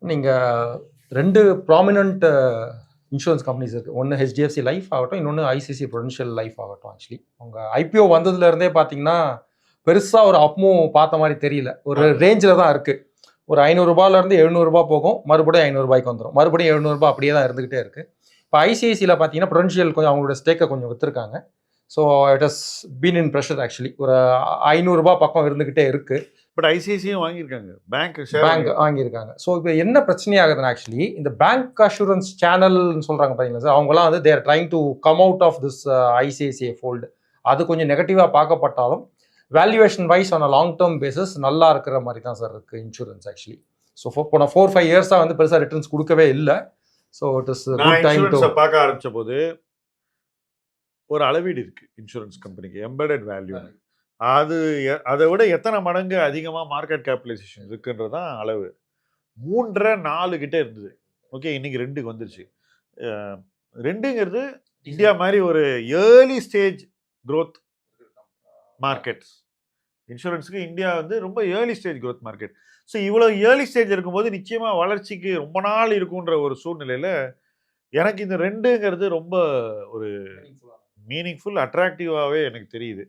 நீங்கள் 2 prominent insurance companies இருக்குது. ஒன்று ஹெச்டிஎஃப்சி லைஃப் ஆகட்டும், இன்னொன்று ஐசிசி ப்ரொடென்ஷியல் லைஃப் ஆகட்டும். ஆக்சுவலி அவங்க ஐபிஓ வந்ததுலேருந்தே பார்த்தீங்கன்னா பெருசாக ஒரு அப்மூவ் பார்த்த மாதிரி தெரியல. ஒரு ரேஞ்சில் தான் இருக்குது. ஒரு ரூ. 500 ரூ. 700 போகும், மறுபடியும் ரூ. 500 வந்துடும், மறுபடியும் ரூ. 700 அப்படியே தான் இருந்துகிட்டே இருக்குது. இப்போ ஐசிஐசியில் பார்த்தீங்கன்னா ப்ரொடென்ஷியல் கொஞ்சம் அவங்களோட ஸ்டேக்கை கொஞ்சம் விற்றுருக்காங்க. So it has been in pressure. Actually ஒரு ரூ. 500 பக்கம் இருந்துகிட்டே இருக்குது. பட் ஐசிஐசியும் வாங்கியிருக்காங்க, பேங்க் வாங்கியிருக்காங்க. ஸோ இப்போ என்ன பிரச்சனையாகுதுன்னா, ஆக்சுவலி இந்த பேங்க் அஷூரன்ஸ் சேனல்னு சொல்கிறாங்க பார்த்தீங்களா சார், அவங்களாம் வந்து they're trying to come out of this ICICI fold. அது கொஞ்சம் நெகட்டிவாக பார்க்கப்பட்டாலும் valuation wise on a long term basis நல்லா இருக்கிற மாதிரி தான் சார் இருக்குது இன்சூரன்ஸ் ஆக்சுவலி. ஸோ போன 4-5 இயர்ஸாக வந்து பெருசாக ரிட்டர்ன்ஸ் கொடுக்கவே இல்லை. So it is good time to பார்க்க ஆரம்பித்த போது ஒரு அளவீடு இருக்குது இன்சூரன்ஸ் கம்பெனிக்கு, எம்பெடட் வேல்யூ. அது அதை விட எத்தனை மடங்கு அதிகமாக மார்க்கெட் கேபிடலைசேஷன் இருக்குன்றதான் அளவு. 3.5-4 கிட்டே இருந்தது. ஓகே, இன்னைக்கு 2க்கு வந்துருச்சு. 2ங்கிறது இந்தியா மாதிரி ஒரு ஏர்லி ஸ்டேஜ் க்ரோத் மார்க்கெட்ஸ். இன்சூரன்ஸுக்கு இந்தியா வந்து ரொம்ப early stage growth market. So இவ்வளோ ஏர்லி ஸ்டேஜ் இருக்கும்போது நிச்சயமாக வளர்ச்சிக்கு ரொம்ப நாள் இருக்குன்ற ஒரு சூழ்நிலையில் எனக்கு இந்த 2ங்கிறது ரொம்ப ஒரு மீனிங்ஃபுல் அட்ராக்டிவாகவே எனக்கு தெரியுது.